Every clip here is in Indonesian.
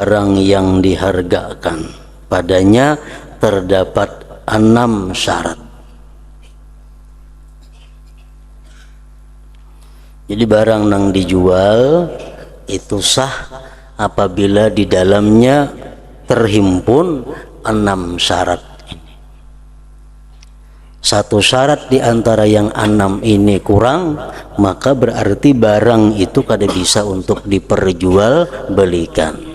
barang yang dihargakan, padanya terdapat 6 syarat. Jadi barang yang dijual itu sah apabila di dalamnya terhimpun 6 syarat. Satu syarat di antara yang 6 ini kurang, maka berarti barang itu kada bisa untuk diperjualbelikan.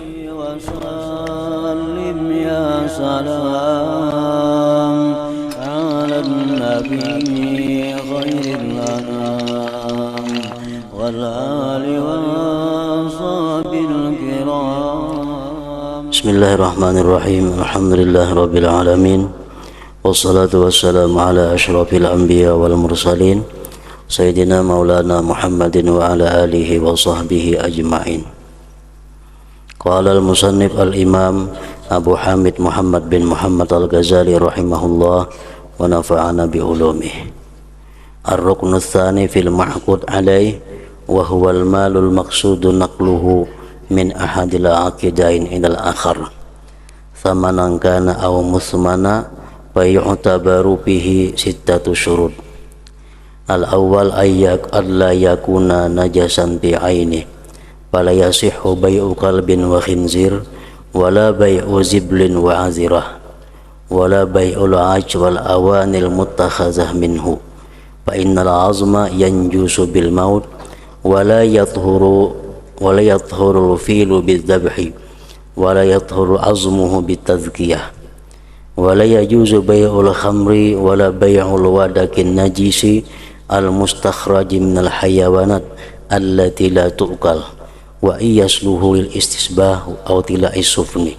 Bismillahirrahmanirrahim. Alhamdulillahirabbil alamin. Wassalatu wassalamu ala asyrafil anbiya wal mursalin Sayyidina maulana Muhammadin wa ala alihi wa sahbihi ajma'in. Qala al-musannif al-imam Abu Hamid Muhammad bin Muhammad al-Ghazali rahimahullah wa nafa'ana bi ulumih. Ar-ruknu tsani fil mahqud alaih wa huwa al-malul maqsudu naqluhu min ahadil aqidain ilal akhar thamanan kana aw musmana fayu'tabaru bihi sittatu syurut. Al-awwal ayyak alla yakuna najasan bi aini fala yasihhu bai'u qalbin wa khinzir wala bai'u ziblin wa azirah wala bai'ul aj wal awanil muttakhazah minhu fa innal azma yanjusu bil maut wala yathuru filu bidzabhi wala yathuru azmuhu bitazkiyah wala yajuzu bai'ul khamri wala bai'ul wadakin najisi al mustakhraji minal hayawanat allati la tu'kal wa iyasluhu lil istisbah aw tila'i sufni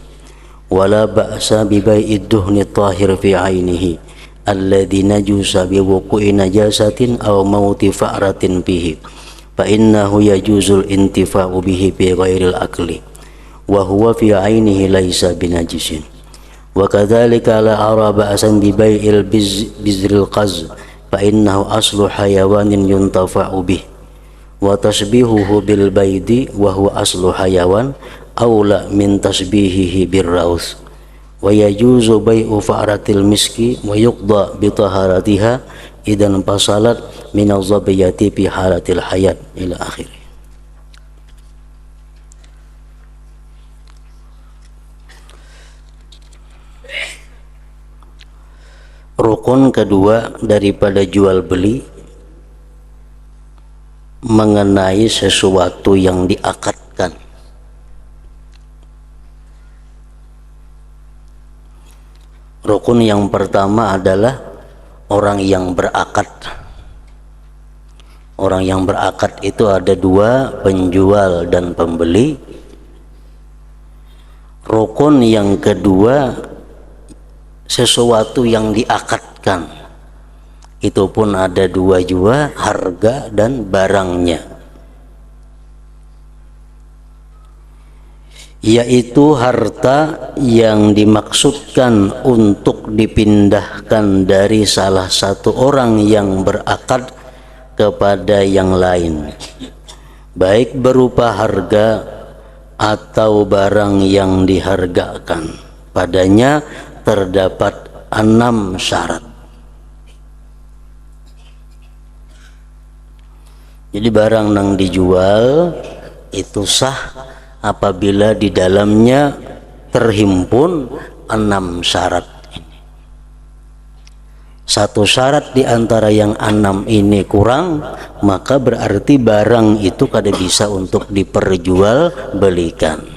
wala ba'sa bi bai'id duhni tahir fi ainihi alladhi najusa bi wuqu'i najasatin aw mauti fa'ratin bihi fa innahu yajuzul intifa'u bihi bi ghairil akli wa huwa fi ainihi laisa binajisin. Wa kadzalika la ara ba'san bi bai'il bizril qaz fa innahu aslu hayawanin yuntafa'u bih wa tasbihuhu bil baidi wa huwa aslu hayawan aula min tasbihihi bir raus wa yajuzu bai'u fa'ratil miski wa yuqda bi taharatiha idan fasalat min az-zabiyati fi halatil hayat ila akhir. Rukun kedua daripada jual beli mengenai sesuatu yang diakadkan. Rukun yang pertama adalah orang yang berakad. Orang yang berakad itu ada dua, penjual dan pembeli. Rukun yang kedua sesuatu yang diakadkan, itu pun ada dua juga, harga dan barangnya, yaitu harta yang dimaksudkan untuk dipindahkan dari salah satu orang yang berakad kepada yang lain, baik berupa harga atau barang yang dihargakan, padanya terdapat 6 syarat. Jadi barang yang dijual itu sah apabila di dalamnya terhimpun 6 syarat. Satu syarat di antara yang 6 ini kurang, maka berarti barang itu kada bisa untuk diperjualbelikan.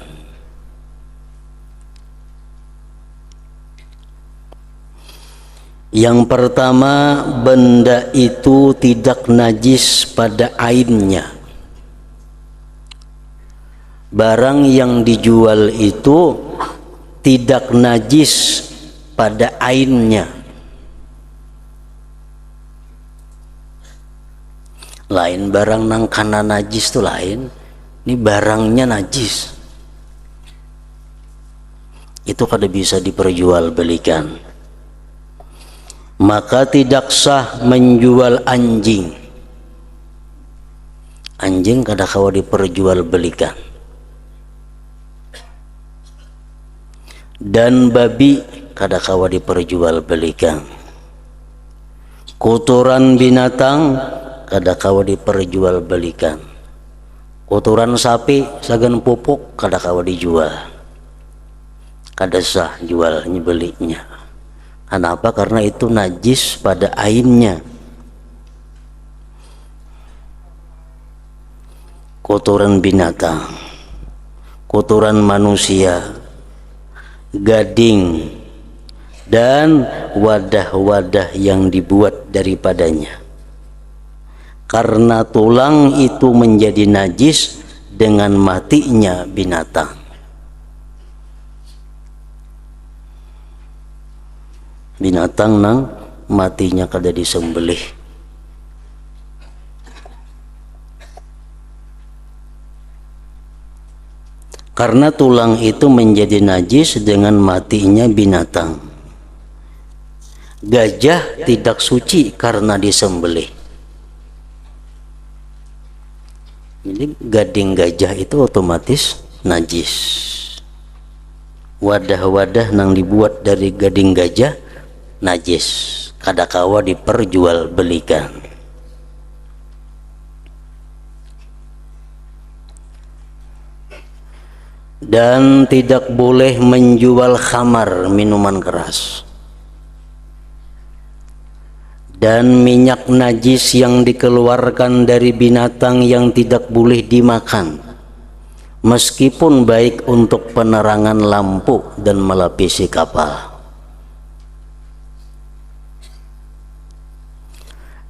Yang pertama, benda itu tidak najis pada ainnya. Barang yang dijual itu tidak najis pada ainnya. Lain barang nang kana najis itu lain, ini barangnya najis, itu kada bisa diperjualbelikan. Maka tidak sah menjual anjing. Anjing kada kawa diperjualbelikan. dan babi kadakawa diperjualbelikan. Kotoran binatang kadakawa diperjualbelikan. Kotoran sapi sagan pupuk kadakawa dijual. Kada sah jualnya belinya. Kenapa? Karena itu najis pada ainnya. Kotoran binatang, kotoran manusia, gading, dan wadah-wadah yang dibuat daripadanya. Karena tulang itu menjadi najis dengan matinya binatang. Binatang nang matinya kada disembelih. Karena tulang itu menjadi najis dengan matinya binatang. Gajah tidak suci karena disembelih. Jadi gading gajah itu otomatis najis. Wadah-wadah yang dibuat dari gading gajah najis, kadakawa diperjualbelikan. Dan tidak boleh menjual khamar, minuman keras. Dan minyak najis yang dikeluarkan dari binatang yang tidak boleh dimakan, meskipun baik untuk penerangan lampu dan melapisi kapal.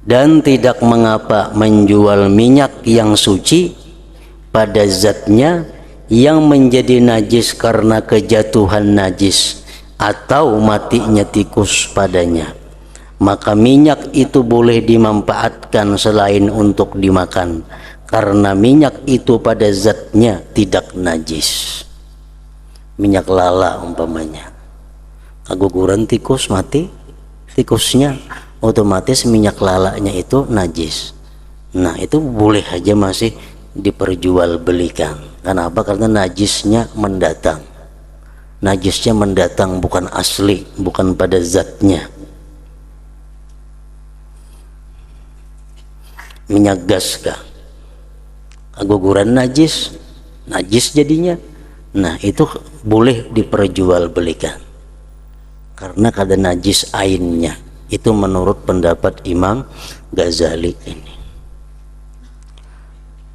Dan tidak mengapa menjual minyak yang suci pada zatnya yang menjadi najis karena kejatuhan najis atau matinya tikus padanya. Maka minyak itu boleh dimanfaatkan selain untuk dimakan, karena minyak itu pada zatnya tidak najis. Minyak lala umpamanya, keguguran tikus mati tikusnya, otomatis minyak lalanya itu najis. Nah itu boleh aja masih diperjualbelikan. Kenapa? Karena najisnya mendatang. Najisnya mendatang, bukan asli, bukan pada zatnya. Minyak gas kah, keguguran najis, najis jadinya. Nah itu boleh diperjualbelikan karena kada najis ainnya. Itu menurut pendapat Imam Ghazali ini.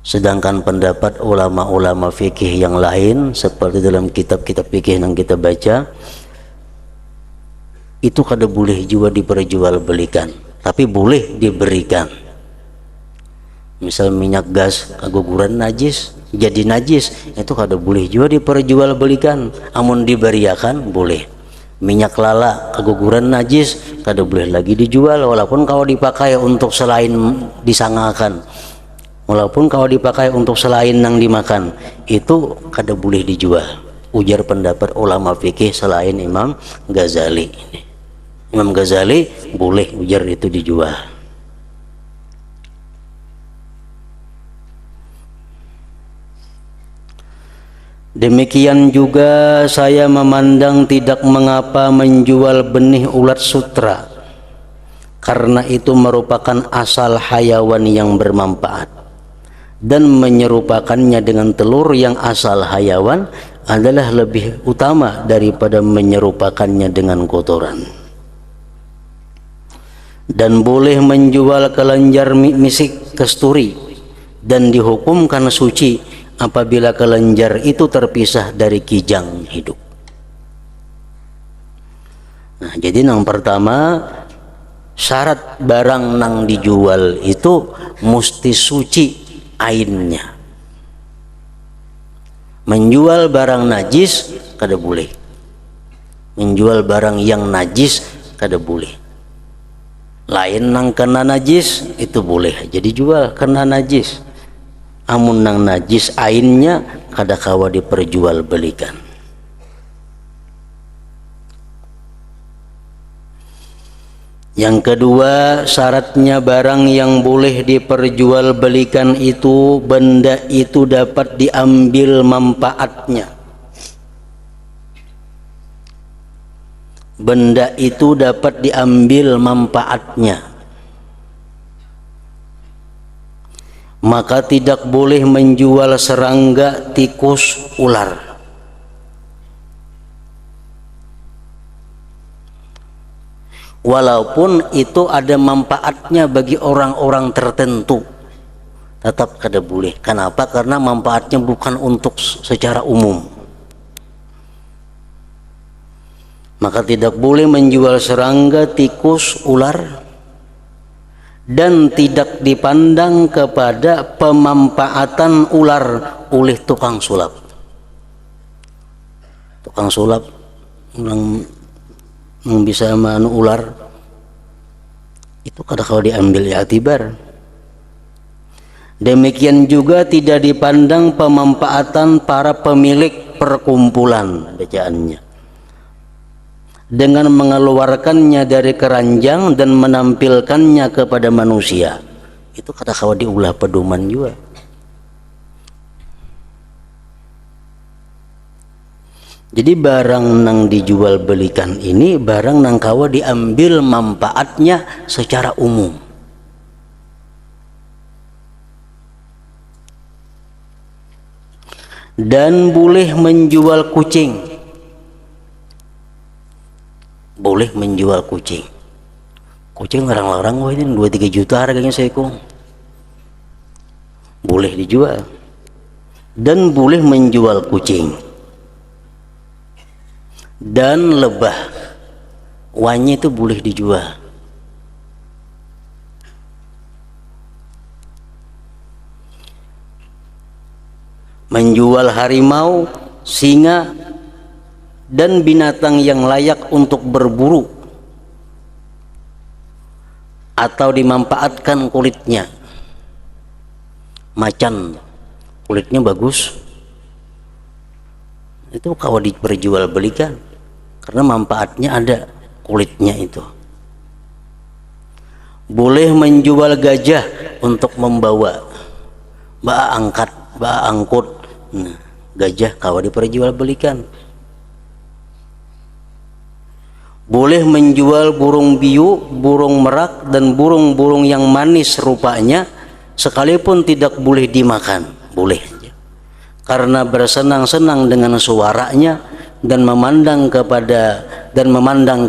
Sedangkan pendapat ulama-ulama fikih yang lain, seperti dalam kitab-kitab fikih yang kita baca, itu kada boleh juga diperjualbelikan, tapi boleh diberikan. Misal minyak gas keguguran najis, jadi najis, itu kada boleh juga diperjualbelikan. Amun diberiakan boleh. Minyak lala keguguran najis, kada boleh lagi dijual, walaupun kalau dipakai untuk selain disangakan, walaupun kalau dipakai untuk selain yang dimakan, itu kada boleh dijual. Ujar pendapat ulama fikih selain Imam Ghazali. Imam Ghazali boleh ujar itu dijual. Demikian juga saya memandang tidak mengapa menjual benih ulat sutra, karena itu merupakan asal hayawan yang bermanfaat, dan menyerupakannya dengan telur yang asal hayawan adalah lebih utama daripada menyerupakannya dengan kotoran. Dan boleh menjual kelenjar misik kasturi dan dihukumkan suci apabila kelenjar itu terpisah dari kijang hidup. Nah, jadi yang pertama, syarat barang nang dijual itu mesti suci ainnya. Menjual barang najis kada boleh. Menjual barang yang najis kada boleh. Lain nang kena najis itu boleh jadi jual kena najis. Amun nang najis ainnya kada kawa diperjualbelikan. Yang kedua, syaratnya barang yang boleh diperjualbelikan itu benda itu dapat diambil manfaatnya. benda itu dapat diambil manfaatnya, maka tidak boleh menjual serangga, tikus, ular. Walaupun itu ada manfaatnya bagi orang-orang tertentu, tetap kada boleh. Kenapa? Karena manfaatnya bukan untuk secara umum. Maka tidak boleh menjual serangga, tikus, ular, dan tidak dipandang kepada pemanfaatan ular oleh tukang sulap. Tukang sulap yang bisa manu ular itu kada kalau diambil i'tibar. Demikian juga tidak dipandang pemanfaatan para pemilik perkumpulan bacaannya dengan mengeluarkannya dari keranjang dan menampilkannya kepada manusia. Itu kada kalau diulah pedoman juga. Jadi barang nang dijual belikan ini barang nang kawa diambil manfaatnya secara umum. Dan boleh menjual kucing. Boleh menjual kucing. Kucing larang-larang wah ini 2-3 juta harganya seekor. Boleh dijual. Dan boleh menjual kucing. Dan lebah wanya itu boleh dijual. Menjual harimau, singa, dan binatang yang layak untuk berburu atau dimanfaatkan kulitnya. Macan kulitnya bagus, itu kalau diperjualbelikan karena manfaatnya ada kulitnya itu. Boleh menjual gajah untuk membawa, angkat, angkut. Nah, gajah kalau diperjualbelikan. Boleh menjual burung biu, burung merak, dan burung-burung yang manis rupanya, sekalipun tidak boleh dimakan. Boleh, karena bersenang-senang dengan suaranya dan memandang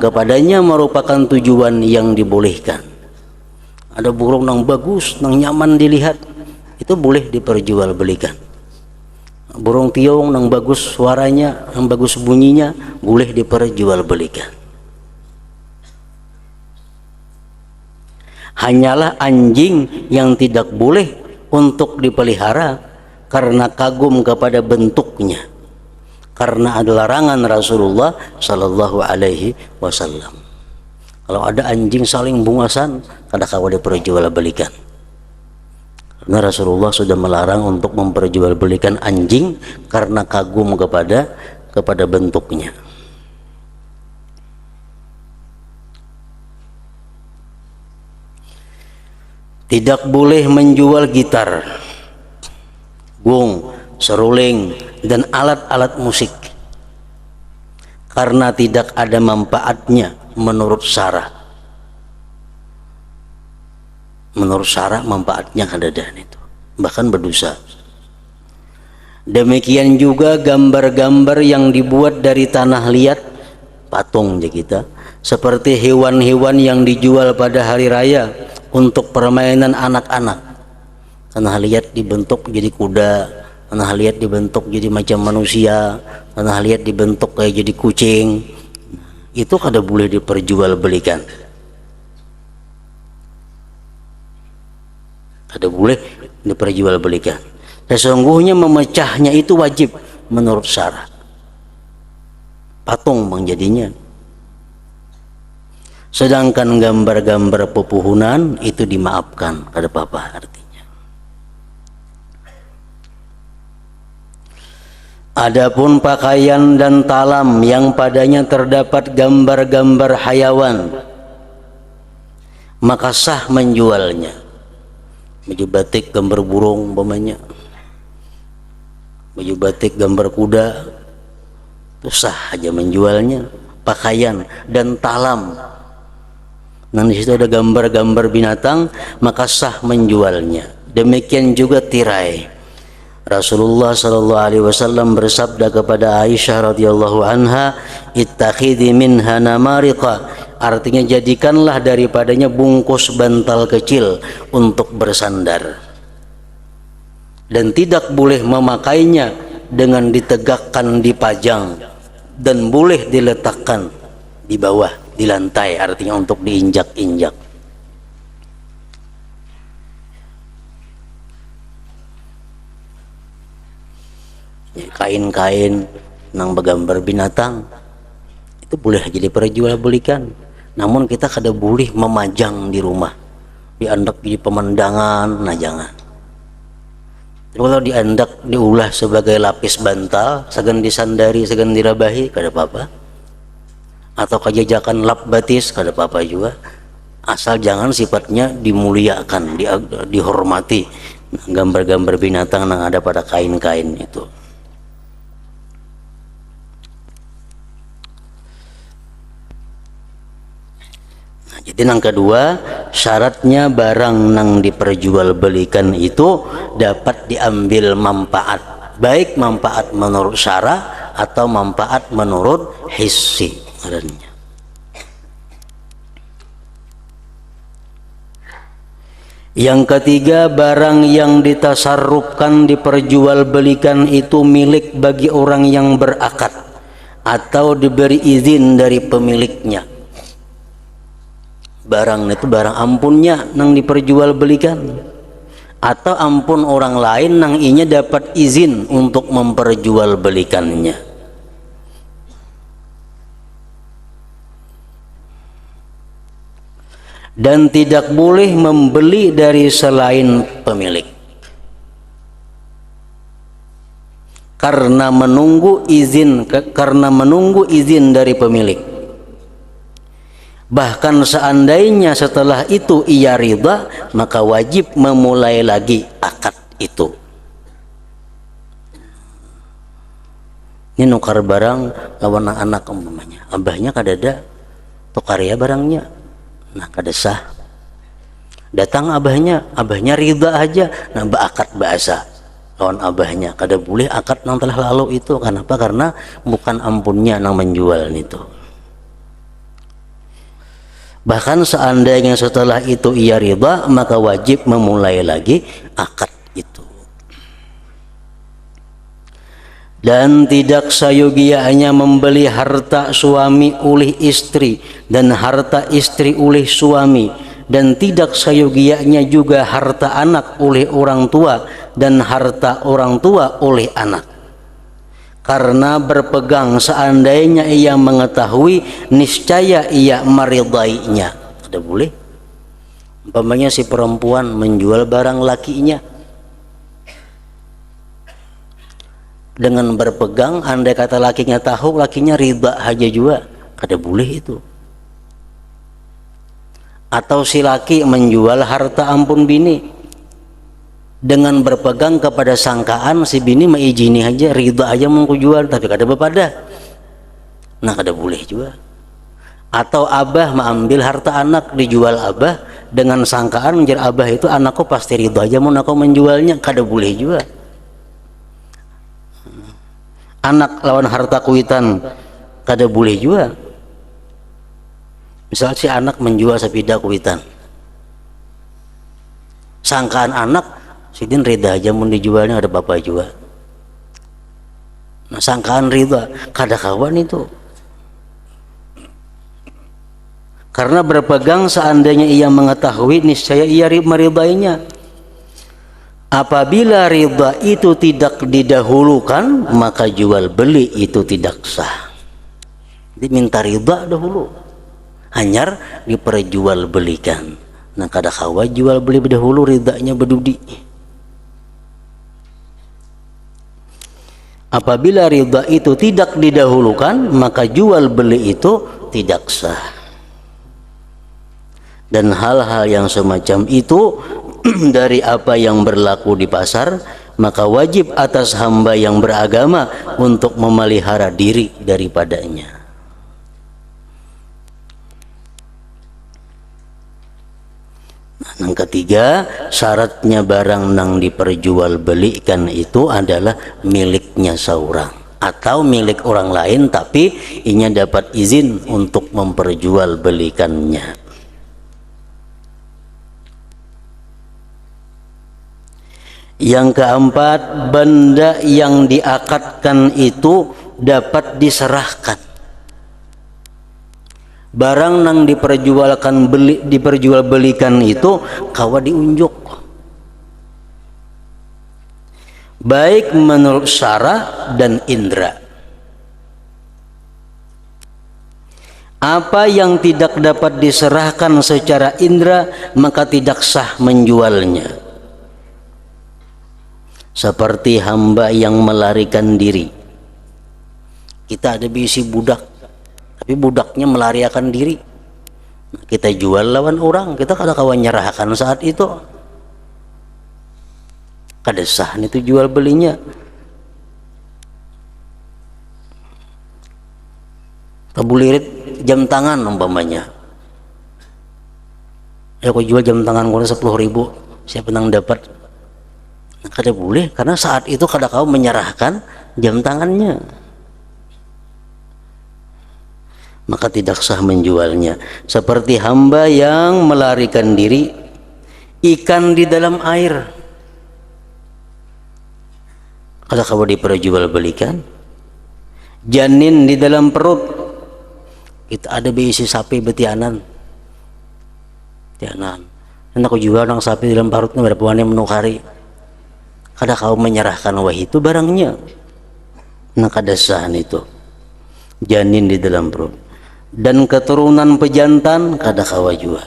kepadanya merupakan tujuan yang dibolehkan. Ada burung yang bagus, yang nyaman dilihat, itu boleh diperjualbelikan. Burung tiong yang bagus suaranya, yang bagus bunyinya, boleh diperjualbelikan. Hanyalah anjing yang tidak boleh untuk dipelihara karena kagum kepada bentuknya, karena ada larangan Rasulullah Sallallahu Alaihi Wasallam. Kalau ada anjing saling bungasan, kada kawa diperjualbelikan. Karena Rasulullah sudah melarang untuk memperjualbelikan anjing karena kagum kepada bentuknya. Tidak boleh menjual gitar, gong, seruling, dan alat-alat musik karena tidak ada manfaatnya menurut syara. Menurut syara manfaatnya kadadaan itu, bahkan berdosa. Demikian juga gambar-gambar yang dibuat dari tanah liat, patung ya kita, seperti hewan-hewan yang dijual pada hari raya untuk permainan anak-anak. Tanah liat dibentuk jadi kuda, tanah liat dibentuk jadi macam manusia, tanah liat dibentuk kayak jadi kucing. Itu kada boleh diperjualbelikan. Kada boleh diperjualbelikan. Sesungguhnya memecahnya itu wajib menurut syara. Patung menjadinya. Sedangkan gambar-gambar pepohonan itu dimaafkan, kada apa-apa artinya. Adapun pakaian dan talam yang padanya terdapat gambar-gambar hayawan, maka sah menjualnya. Baju batik gambar burung umpamanya, baju batik gambar kuda, itu sah aja menjualnya. pakaian dan talam. Nah, di situ ada gambar-gambar binatang, maka sah menjualnya. Demikian juga tirai. Rasulullah sallallahu alaihi wasallam bersabda kepada Aisyah radhiyallahu anha, "Ittakhidhi minha namariqa." Artinya jadikanlah daripadanya bungkus bantal kecil untuk bersandar. Dan tidak boleh memakainya dengan ditegakkan dipajang, dan boleh diletakkan di bawah di lantai, artinya untuk diinjak-injak. Kain-kain nang begambar binatang itu boleh jadi perjualbelikan, namun kita kada boleh memajang di rumah, diandak jadi pemandangan. Nah, jangan. Kalau diandak diulah sebagai lapis bantal, segan disandari, segan dirabahi, kada apa-apa. Atau kejajakan lap batis, kada apa-apa juga, asal jangan sifatnya dimuliakan, dihormati. Gambar-gambar binatang yang ada pada kain-kain itu. Jadi yang kedua, syaratnya barang yang diperjualbelikan itu dapat diambil manfaat, baik manfaat menurut syara atau manfaat menurut hissi. Yang ketiga, barang yang ditasarrufkan diperjualbelikan itu milik bagi orang yang berakad atau diberi izin dari pemiliknya. Barang itu barang ampunnya nang diperjualbelikan, atau ampun orang lain nang inya dapat izin untuk memperjualbelikannya. Dan tidak boleh membeli dari selain pemilik karena menunggu izin dari pemilik. Bahkan seandainya setelah itu ia ridha, maka wajib memulai lagi akad itu. Ini nukar barang lawan anak umpamanya, abahnya kadada tukar ya barangnya, nah kada sah. Datang abahnya ridha aja, nah akad bahasa lawan abahnya, kada boleh akad nang telah lalu itu. Kenapa? Karena bukan ampunnya nang menjual itu. Bahkan seandainya setelah itu ia ridha, maka wajib memulai lagi akad itu. Dan tidak sayogianya membeli harta suami oleh istri dan harta istri oleh suami, dan tidak sayogianya juga harta anak oleh orang tua dan harta orang tua oleh anak. Karena berpegang seandainya ia mengetahui niscaya ia meridainya. Tidak boleh. Umpamanya si perempuan menjual barang lakinya dengan berpegang, andai kata lakinya tahu, lakinya ridha aja juga, kada boleh itu. Atau si laki menjual harta ampun bini dengan berpegang kepada sangkaan si bini mengizini aja, ridha aja mau jual, tapi kada bepada, nah kada boleh juga. Atau abah mengambil harta anak dijual abah dengan sangkaan menjadi abah itu anakku pasti ridha aja mau aku menjualnya, kada boleh juga. Anak lawan harta kuitan kada boleh juga. Misal si anak menjual sepeda kuitan, sangkaan anak sidin ridha aja mau dijualnya, ada bapak juga. Nah sangkaan ridha, kada kawan itu. Karena berpegang seandainya ia mengetahui niscaya ia meridainya. Apabila ridha itu tidak didahulukan, maka jual beli itu tidak sah. Diminta ridha dahulu, hanyar diperjualbelikan. Nah kada kawa jual beli dahulu ridhanya bedudi. Apabila ridha itu tidak didahulukan, maka jual beli itu tidak sah. Dan hal-hal yang semacam itu dari apa yang berlaku di pasar, maka wajib atas hamba yang beragama untuk memelihara diri daripadanya. Yang ketiga, syaratnya barang nang diperjualbelikan itu adalah miliknya seorang atau milik orang lain, tapi inya dapat izin untuk memperjualbelikannya. Yang keempat, benda yang diakadkan itu dapat diserahkan. Barang nang diperjualbelikan itu kawa diunjuk, baik menurut syara dan indra. Apa yang tidak dapat diserahkan secara indra maka tidak sah menjualnya. Seperti hamba yang melarikan diri. Kita ada bisi budak, tapi budaknya melarikan diri. Kita jual lawan orang, kita kada kawan nyerahkan saat itu. Kada sah itu jual belinya. Tabulirit jam tangan umpamanya. Ya aku jual jam tangan gua 10.000, siapa nang dapat? Kada boleh, karena saat itu kada kau menyerahkan jam tangannya, maka tidak sah menjualnya. Seperti hamba yang melarikan diri, ikan di dalam air, kada kau diperjualbelikan. Janin di dalam perut, kita ada berisi sapi betianan, dan aku jual nang sapi di dalam perutnya berapa wanita menukari. Kada kau menyerahkan wah itu barangnya, nah kada sah itu. Janin di dalam perut dan keturunan pejantan kada kau jual.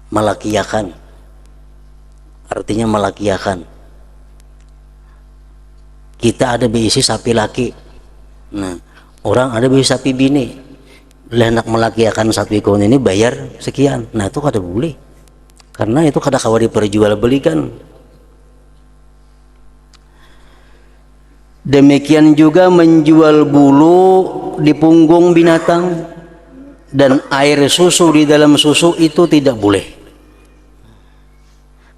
Malakiakan artinya malakiakan. Kita ada berisi sapi laki, nah orang ada berisi sapi bini, hendak melakiakan sapi kawan ini bayar sekian, nah itu kada boleh, karena itu kada kawa diperjualbelikan. Demikian juga menjual bulu di punggung binatang dan air susu di dalam susu itu tidak boleh,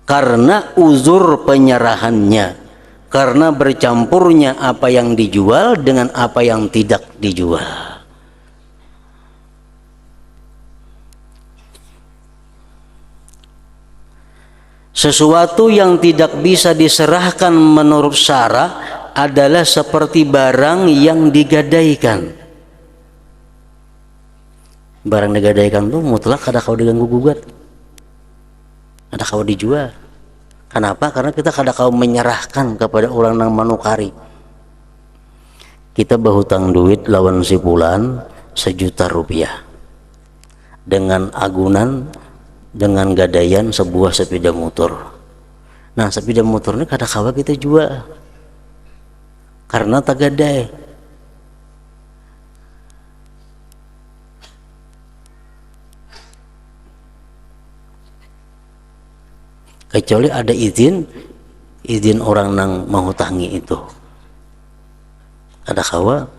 karena uzur penyerahannya, karena bercampurnya apa yang dijual dengan apa yang tidak dijual. Sesuatu yang tidak bisa diserahkan menurut syara adalah seperti barang yang digadaikan. Barang digadaikan tuh mutlak kada kau diganggu gugat, kada kau dijual. Kenapa? Karena kita kada kau menyerahkan kepada orang yang manukari. Kita berhutang duit lawan si fulan 1 juta rupiah dengan agunan, dengan gadaian sebuah sepeda motor. Nah sepeda motor ini kada kawa kita jual karena tak gadai. Kecuali ada izin orang nang menghutangi itu, kada kawa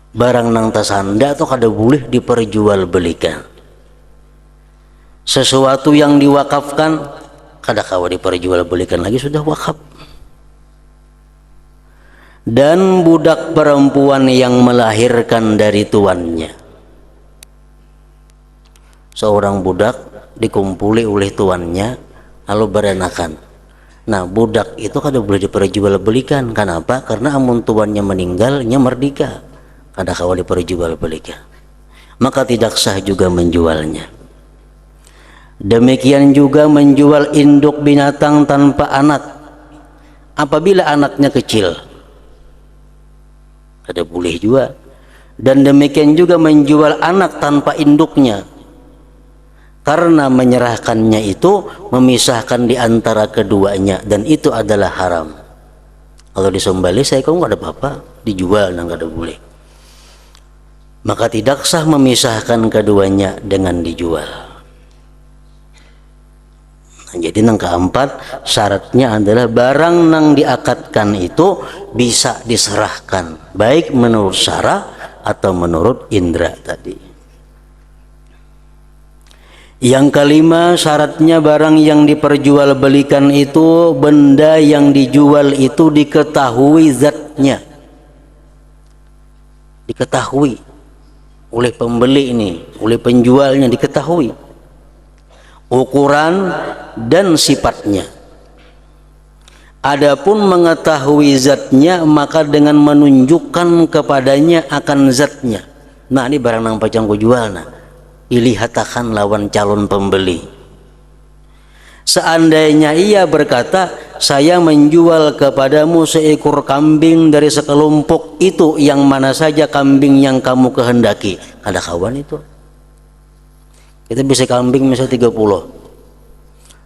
barang nang tasanda atau kada boleh diperjualbelikan. Sesuatu yang diwakafkan kada kawa diperjualbelikan lagi, sudah wakaf. Dan budak perempuan yang melahirkan dari tuannya. Seorang budak dikumpuli oleh tuannya lalu berenakan. Nah budak itu kada boleh diperjualbelikan. Kenapa? Karena amun tuannya meninggal nya merdeka, kada kawa diperjualbelikan, maka tidak sah juga menjualnya. Demikian juga menjual induk binatang tanpa anak apabila anaknya kecil, kada boleh juga. Dan demikian juga menjual anak tanpa induknya, karena menyerahkannya itu memisahkan di antara keduanya dan itu adalah haram. Kalau disembelih saya kau nggak ada apa-apa, dijual dan nggak ada boleh. Maka tidak sah memisahkan keduanya dengan dijual. Nah, jadi yang keempat syaratnya adalah barang yang diakadkan itu bisa diserahkan baik menurut syara atau menurut indera tadi. Yang kelima, syaratnya barang yang diperjualbelikan itu, benda yang dijual itu diketahui zatnya, diketahui oleh pembeli ini, oleh penjualnya, diketahui ukuran dan sifatnya. Adapun mengetahui zatnya, maka dengan menunjukkan kepadanya akan zatnya. Nah, ini barang nang pacang ku jual, nah dilihatakan lawan calon pembeli. Seandainya ia berkata, saya menjual kepadamu seekor kambing dari sekelompok itu, yang mana saja kambing yang kamu kehendaki. Ada kawan itu, kita bisa kambing misalnya 30,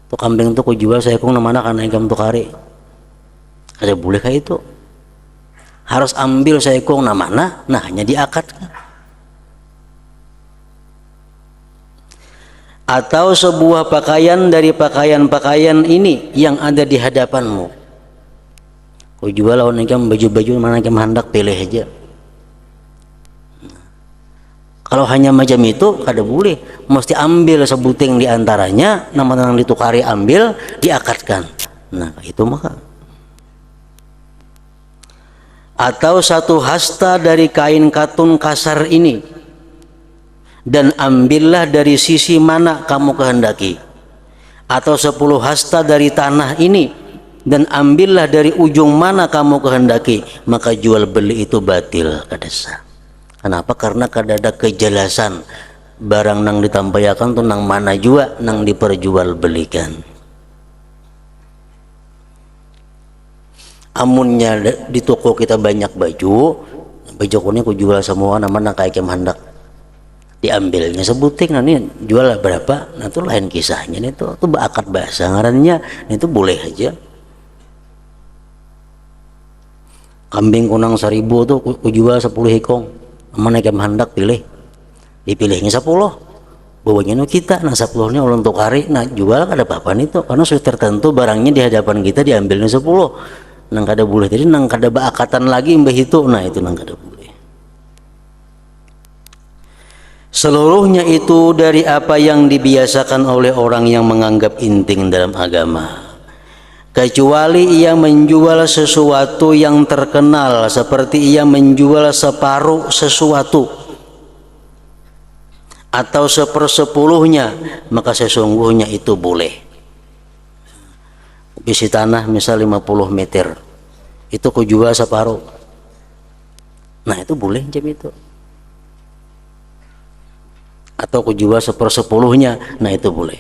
tuh kambing tuh ku jual saya kong namana karena ikam tuh kari. Ada boleh kayak itu? Harus ambil saya kong namana, nah hanya diakatkan. Atau sebuah pakaian dari pakaian-pakaian ini yang ada di hadapanmu, kau jual lawan ikam baju-baju mana ikam hendak pilih aja. Kalau hanya macam itu kada boleh, mesti ambil sebuting di antaranya, nama yang ditukari ambil, diakatkan. Nah itu maka. Atau satu hasta dari kain katun kasar ini, dan ambillah dari sisi mana kamu kehendaki. Atau 10 hasta dari tanah ini, dan ambillah dari ujung mana kamu kehendaki. Maka jual beli itu batil, kada sah. Kenapa? Karena kada ada kejelasan barang nang ditampayakan tuh nang mana jua nang diperjualbelikan. Amunnya di toko kita banyak baju kuning ku jual semua, nama nang kayak hendak diambilnya sebuting, nanti jual berapa, nah itu lain kisahnya. Itu akad bahasa ngarannya, itu boleh aja. Kambing kunang 1000 tuh ku jual 10 hikong, mana yang hendak pilih, dipilihnya 10, bawanya nu kita, nah 10-nya ulun tukari, nah jual kada apa-apa itu, karena sudah tertentu barangnya di hadapan kita diambilnya 10, nang kada boleh. Jadi nang kada baakatan lagi mbah itu, nah itu nang kada boleh. Seluruhnya itu dari apa yang dibiasakan oleh orang yang menganggap inting dalam agama, kecuali ia menjual sesuatu yang terkenal, seperti ia menjual separuh sesuatu atau 1/10-nya, maka sesungguhnya itu boleh. Bisi tanah misal 50 meter, itu ku jual separuh, nah itu boleh jam itu. Atau ku jual 1/10-nya, nah itu boleh.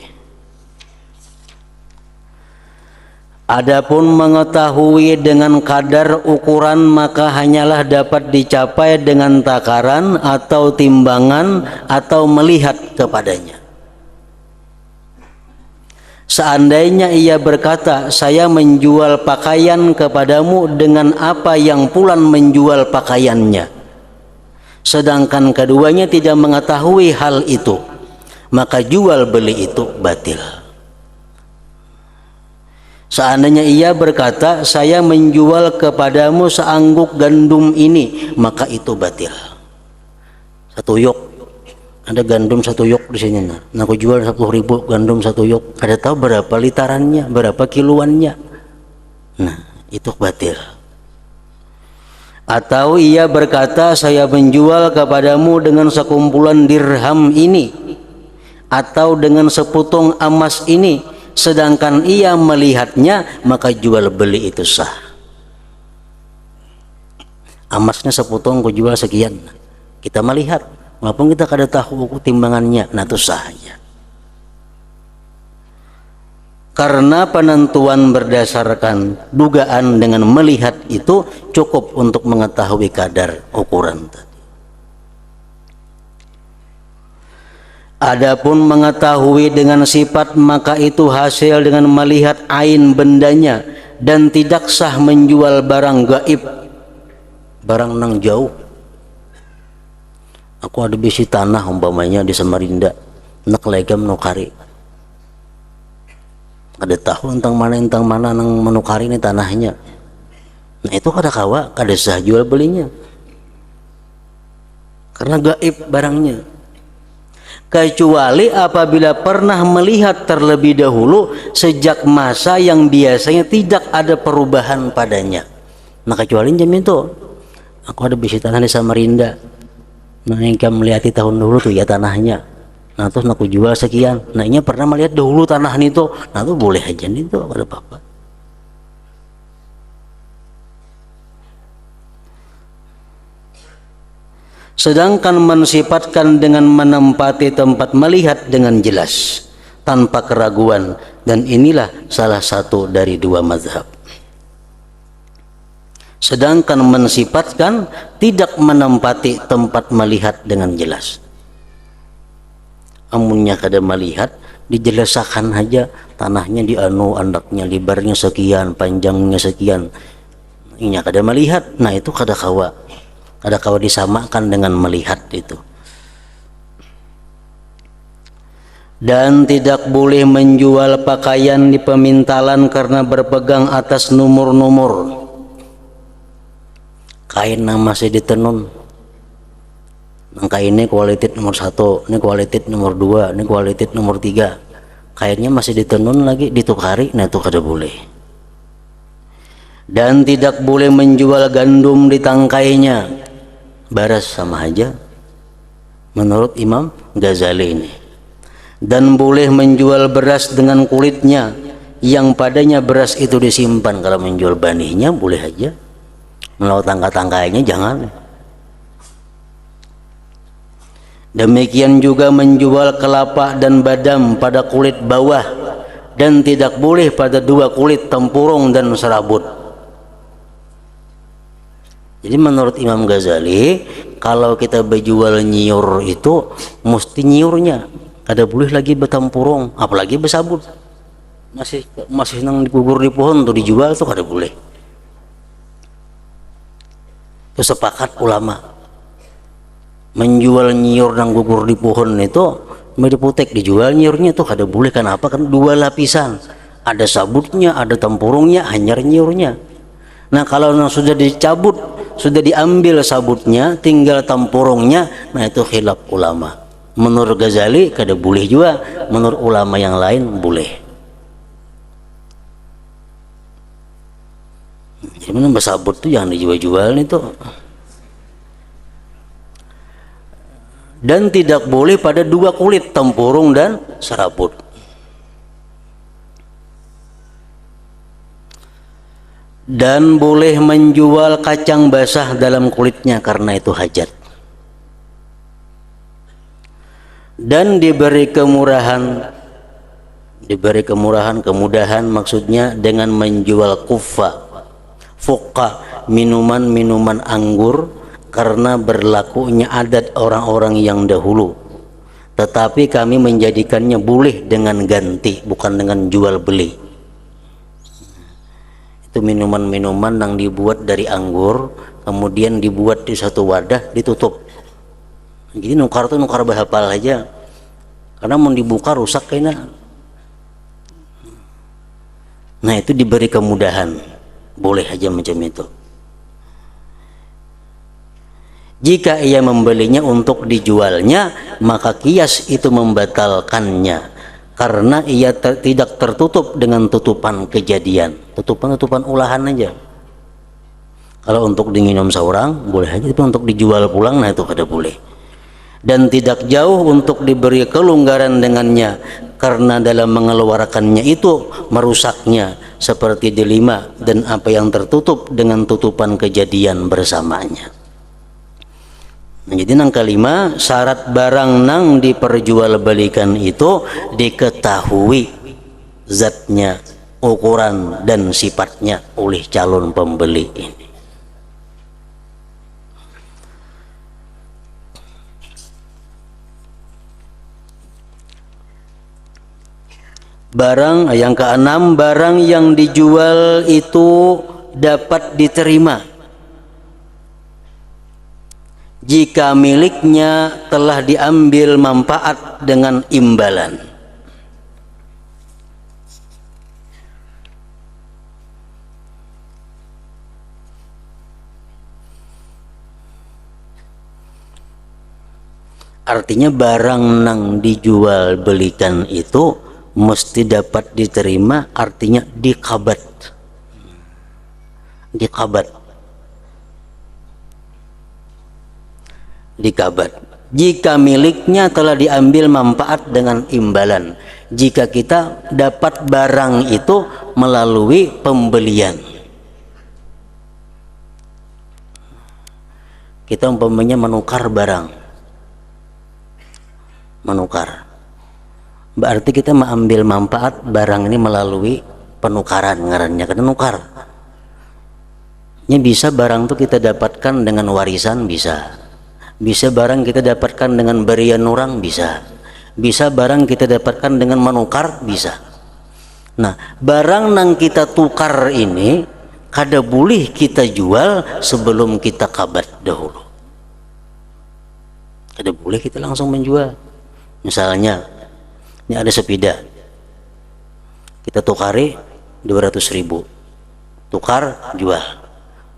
Adapun mengetahui dengan kadar ukuran, maka hanyalah dapat dicapai dengan takaran atau timbangan atau melihat kepadanya. Seandainya ia berkata, saya menjual pakaian kepadamu dengan apa yang Fulan menjual pakaiannya, sedangkan keduanya tidak mengetahui hal itu, maka jual beli itu batil. Seandainya ia berkata, saya menjual kepadamu seangguk gandum ini, maka itu batil. 1 yok, ada gandum 1 yok di sini, nah aku jual 10.000 gandum 1 yok, ada tahu berapa litarannya, berapa kiloannya, nah itu batil. Atau ia berkata, saya menjual kepadamu dengan sekumpulan dirham ini atau dengan sepotong emas ini, sedangkan ia melihatnya, maka jual beli itu sah. Emasnya sepotong ku jual sekian, kita melihat, walaupun kita kada tahu timbangannya, nah itu sah aja. Karena penentuan berdasarkan dugaan dengan melihat itu cukup untuk mengetahui kadar ukuran tadi. Adapun mengetahui dengan sifat, maka itu hasil dengan melihat ain bendanya, dan tidak sah menjual barang gaib, barang nang jauh. Aku ada bisi tanah umpamanya di Samarinda, nak legam nukari, kada tahu tentang mana nang menukari ini tanahnya, nah itu kada kawa, kada sah jual belinya. karena gaib barangnya. Kecuali apabila pernah melihat terlebih dahulu sejak masa yang biasanya tidak ada perubahan padanya. Nah kecuali jam itu, aku ada bisi tanah di Samarinda, nah yang kamu melihat tahun dulu tuh ya tanahnya, nah terus aku jual sekian, nah ini pernah melihat dahulu tanah itu, nah itu boleh aja nih tuh, ada apa-apa. Sedangkan mensifatkan dengan menempati tempat melihat dengan jelas tanpa keraguan, dan inilah salah satu dari dua mazhab. Sedangkan mensifatkan tidak menempati tempat melihat dengan jelas. Amunnya kada melihat dijelasakan aja tanahnya di anu andaknya lebarnya sekian, panjangnya sekian. Ini kada melihat, nah itu kada kawa disamakan dengan melihat itu. Dan tidak boleh menjual pakaian di pemintalan karena berpegang atas nomor-nomor. Kain yang masih ditenun, kainnya kualitas nomor 1, ini kualitas nomor 2, ini kualitas nomor 3, kainnya masih ditenun lagi ditukari, nah itu kada boleh. Dan tidak boleh menjual gandum di tangkainya, baras sama aja menurut Imam Ghazali ini. Dan boleh menjual beras dengan kulitnya yang padanya beras itu disimpan. Kalau menjual banihnya boleh aja, melalui tangkai-tangkainya jangan. Demikian juga menjual kelapa dan badam pada kulit bawah, dan tidak boleh pada dua kulit tempurung dan serabut. Jadi menurut Imam Ghazali, kalau kita berjual nyiur itu mesti nyiurnya, kada boleh lagi betampurung, apalagi besabut. Masih nang digugur di pohon tuh dijual tuh kada boleh. Itu sepakat ulama. Menjual nyiur nang gugur di pohon itu mediputek dijual nyiurnya tuh kada boleh. Kenapa? Kan dua lapisan, ada sabutnya, ada tempurungnya, hanyar nyiurnya. Nah kalau sudah dicabut, sudah diambil sabutnya, tinggal tempurungnya, nah itu khilaf ulama. Menurut Ghazali kada boleh juga, menurut ulama yang lain boleh. Jadi mana sabut tuh jangan dijual-jual itu. Dan tidak boleh pada dua kulit, tempurung dan serabut. Dan boleh menjual kacang basah dalam kulitnya karena itu hajat. Dan diberi kemudahan maksudnya dengan menjual fuqa, minuman anggur, karena berlakunya adat orang-orang yang dahulu. Tetapi kami menjadikannya boleh dengan ganti, bukan dengan jual beli. Itu minuman-minuman yang dibuat dari anggur, kemudian dibuat di satu wadah, ditutup. Jadi nukar bahapal aja, karena mau dibuka rusak kayaknya. Nah itu diberi kemudahan, boleh aja macam itu. Jika ia membelinya untuk dijualnya, maka kias itu membatalkannya, karena ia tidak tertutup dengan tutupan kejadian, tutupan ulahan aja. Kalau untuk diminum seorang boleh aja, tapi untuk dijual pulang nah itu kada boleh. Dan tidak jauh untuk diberi kelonggaran dengannya, karena dalam mengeluarkannya itu merusaknya, seperti delima dan apa yang tertutup dengan tutupan kejadian bersamanya. Nah, jadi nang kelima, syarat barang nang diperjualbelikan itu diketahui zatnya, ukuran dan sifatnya oleh calon pembeli ini. Barang yang keenam, barang yang dijual itu dapat diterima jika miliknya telah diambil manfaat dengan imbalan. Artinya barang nang dijual belikan itu mesti dapat diterima, artinya dikabat. Dikabat. Dikabat. Jika miliknya telah diambil manfaat dengan imbalan. Jika kita dapat barang itu melalui pembelian. Kita umpamanya menukar barang. Menukar. Berarti kita mengambil manfaat barang ini melalui penukaran, ngarannya kan nukar. Ini bisa barang itu kita dapatkan dengan warisan, bisa. Bisa barang kita dapatkan dengan berian orang, bisa. Bisa barang kita dapatkan dengan menukar, bisa. Nah, barang yang kita tukar ini kada boleh kita jual sebelum kita kabat dahulu. Kada boleh kita langsung menjual. Misalnya, ini ada sepeda, kita tukari 200.000, tukar jual.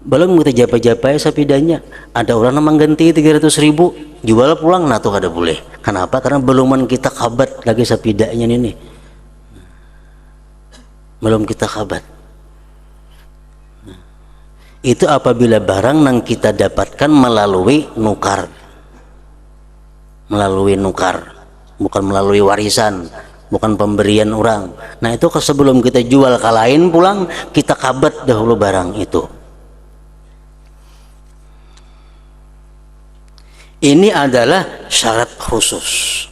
Belum kita japa-japa sepedanya, ada orang yang mengganti 300.000, jual pulang, nah itu kada boleh. Kenapa? Karena beluman kita kabat lagi sepedanya ini, belum kita kabat. Itu apabila barang yang kita dapatkan melalui nukar, melalui nukar, bukan melalui warisan, bukan pemberian orang. Nah itu sebelum kita jual ke lain pulang, kita kabat dahulu barang itu. Ini adalah syarat khusus.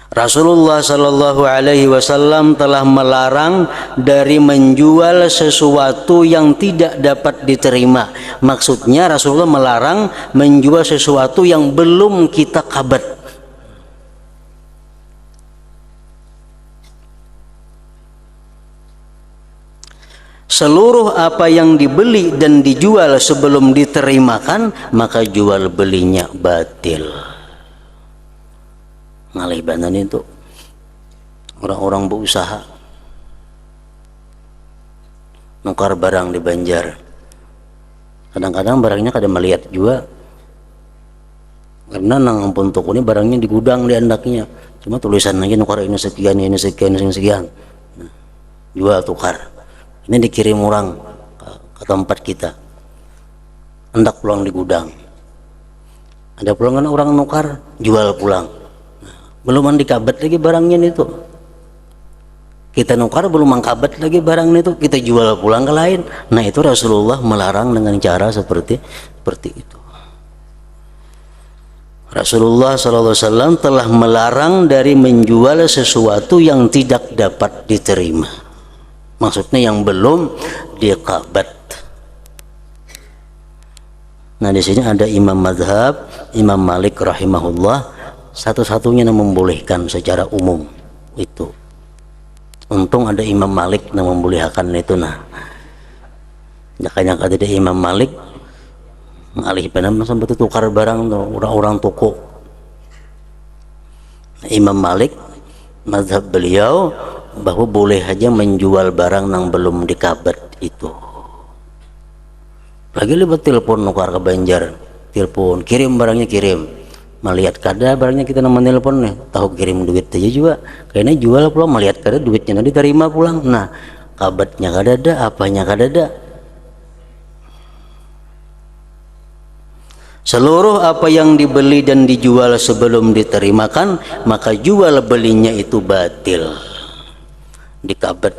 Rasulullah Shallallahu Alaihi Wasallam telah melarang dari menjual sesuatu yang tidak dapat diterima. Maksudnya Rasulullah melarang menjual sesuatu yang belum kita kabat. Seluruh apa yang dibeli dan dijual sebelum diterimakan, maka jual belinya batil. Ngalih banan itu orang-orang berusaha nukar barang di Banjar. Kadang-kadang barangnya kada melihat juga, karena nang ampun toko ini barangnya di gudang di andaknya, cuma tulisan aja nukar ini sekian, ini sekian, ini sekian. Nah, jual tukar. Ini dikirim orang ke tempat kita, hendak pulang di gudang. Ada pulangan orang nukar, jual pulang. Nah, belum dikabat lagi barangnya itu. Kita nukar belum mengkabat lagi barang itu, kita jual pulang ke lain. Nah itu Rasulullah melarang dengan cara seperti itu. Rasulullah SAW telah melarang dari menjual sesuatu yang tidak dapat diterima. Maksudnya yang belum dikabat. Nah di sini ada Imam Mazhab, Imam Malik rahimahullah, satu-satunya yang membolehkan secara umum itu. Untung ada Imam Malik yang membolehkan itu. Nah, jangan ada Imam Malik ngalih penam sampai tukar barang tuh orang-orang toko. Imam Malik mazhab beliau bahwa boleh aja menjual barang yang belum dikabat itu. Lagi lebat telepon nukar ke Banjar, telepon kirim barangnya, kirim melihat kada barangnya, kita nama telepon nih, tahu kirim duit aja juga kayaknya jual pulang, melihat kada duitnya nanti terima pulang. Nah kabatnya kada ada, apanya kada ada. Seluruh apa yang dibeli dan dijual sebelum diterimakan, maka jual belinya itu batil. Dikabat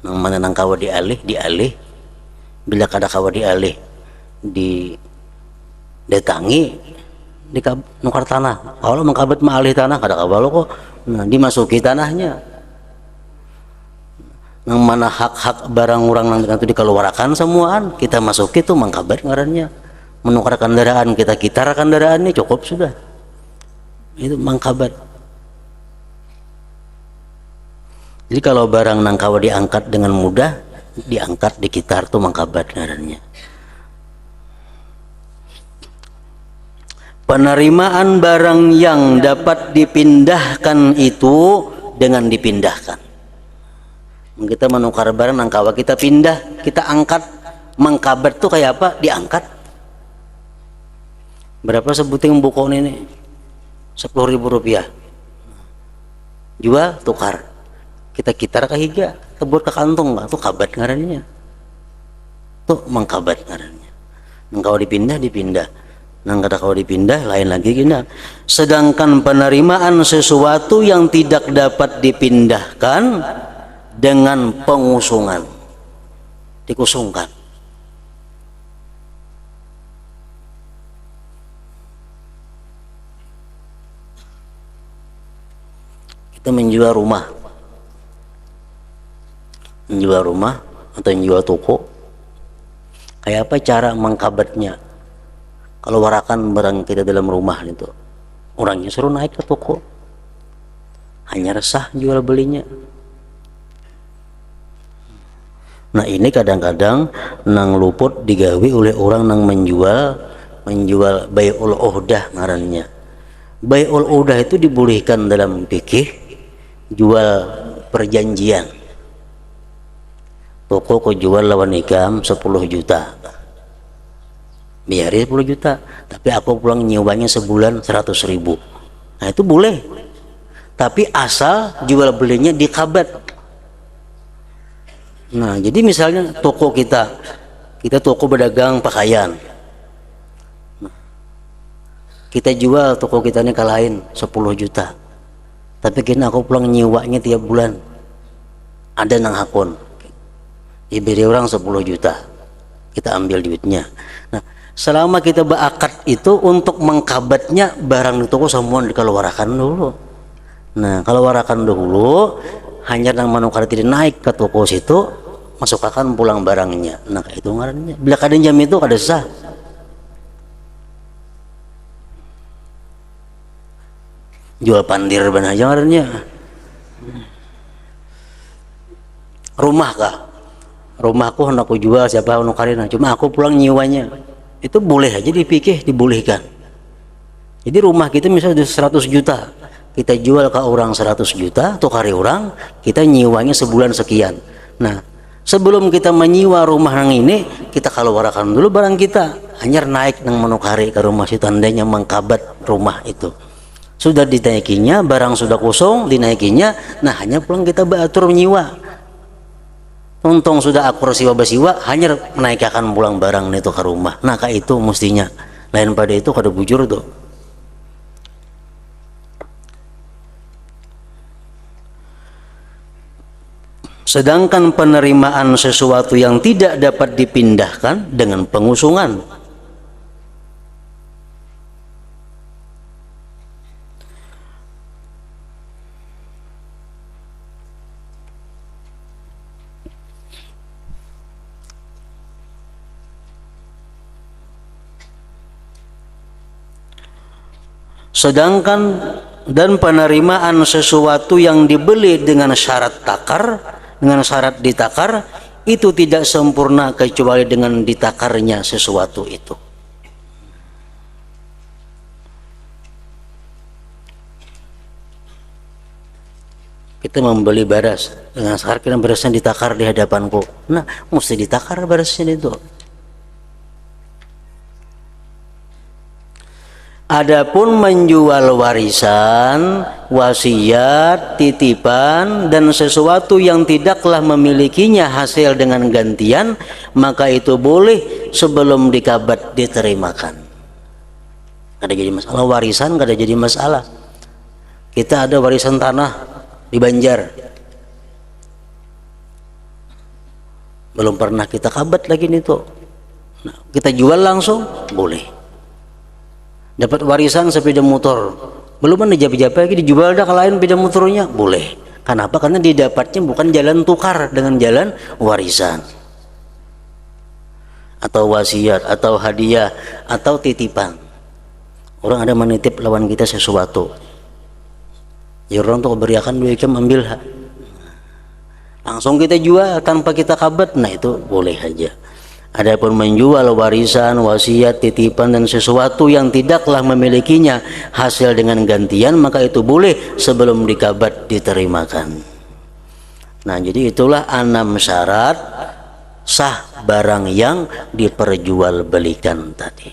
nang mana nang kawa dialih bila kada kawa dialih di datangi di nukar tanah. Kalau mengkabat maalih tanah kada kabalo kok. Nah dimasuki tanahnya nang mana hak-hak barang orang nang itu dikeluarkan semuaan, kita masuki itu mengkabat ngarannya. Menukar kendaraan, kita kitar kendaraan ini cukup sudah, itu mengkabat. Jadi kalau barang nang kawa diangkat dengan mudah, diangkat dikitar tuh mengkabat ngarannya. Penerimaan barang yang dapat dipindahkan itu dengan dipindahkan. Kita menukar barang nang kawa kita pindah, kita angkat, mengkabat tuh kayak apa? Diangkat. Berapa sebuting buku ini? 10.000 rupiah. Jual, tukar. Kita kitar ke higa, tebur ke kantong, tuh kabat ngarannya. Tuh mengkabat ngarannya. Engkau dipindah. Nang kata kau dipindah, lain lagi gini. Sedangkan penerimaan sesuatu yang tidak dapat dipindahkan dengan pengusungan, dikusungkan. Kita menjual rumah atau menjual toko. Kayak apa cara mengkabatnya? Kalau warakan barang kita dalam rumah itu, orangnya suruh naik ke toko, hanya resah jual belinya. Nah ini kadang-kadang nang luput digawi oleh orang nang menjual bai'ul uhdah ngarannya. Bai'ul uhdah itu dibolehkan dalam fikih, jual perjanjian. Toko kau jual lawan ikam 10 juta, biarin 10 juta, tapi aku pulang nyewanya sebulan 100.000. Nah itu boleh, tapi asal jual belinya dikabat. Nah jadi misalnya toko kita toko berdagang pakaian, kita jual toko kita ini ke lain 10 juta, tapi kini aku pulang nyewanya tiap bulan, ada nang hakun diberi orang 10 juta, kita ambil duitnya. Nah selama kita berakad itu untuk mengkabatnya barang di toko semua dikeluarkan dulu. Nah kalau warakan dulu hanya nang manukar tidak naik ke toko situ, masukkan pulang barangnya. Nah itu ngarannya bila kadang jam itu kada sah. Jual pandir ban aja ngarannya. Rumah kah? Rumahku hendak aku jual, siapa nukarina, cuma aku pulang nyiwanya. Itu boleh aja dipikir, dibolehkan. Jadi rumah kita misalnya 100 juta, kita jual ke orang 100 juta, tukari orang, kita nyiwanya sebulan sekian. Nah sebelum kita menyiwa rumah yang ini, kita keluarkan dulu barang kita, hanya naik nang menukari ke rumah si tandanya mengkabat rumah itu. Sudah dinaikinya, barang sudah kosong, dinaikinya, nah hanya pulang kita beratur menyiwa. Untung sudah akur siwa basiwa, hanya menaikkan pulang barang itu ke rumah. Nah kayak itu mestinya, lain pada itu kada bujur tuh. Sedangkan penerimaan sesuatu yang tidak dapat dipindahkan dengan pengusungan. Sedangkan dan penerimaan sesuatu yang dibeli dengan syarat takar, dengan syarat ditakar, itu tidak sempurna kecuali dengan ditakarnya sesuatu itu. Kita membeli beras dengan syarat kita berasnya ditakar di hadapanku. Nah, mesti ditakar berasnya itu. Adapun menjual warisan, wasiat, titipan dan sesuatu yang tidaklah memilikinya hasil dengan gantian, maka itu boleh sebelum dikabat diterimakan. Kada jadi masalah warisan, kada jadi masalah. Kita ada warisan tanah di Banjar, belum pernah kita kabat lagi nih tuh. Nah, kita jual langsung boleh. Dapat warisan sepeda motor, belum ada jabe-jabe lagi dijual dah ke lain sepeda motornya, boleh. Kenapa? Karena didapatnya bukan jalan tukar dengan jalan warisan atau wasiat atau hadiah atau titipan. Orang ada menitip lawan kita sesuatu, ya orang tuh beriakan duit ikam ambil, langsung kita jual tanpa kita kabat, nah itu boleh aja. Adapun menjual warisan, wasiat, titipan dan sesuatu yang tidaklah memilikinya hasil dengan gantian, maka itu boleh sebelum dikabat diterimakan. Nah jadi itulah 6 syarat sah barang yang diperjualbelikan tadi.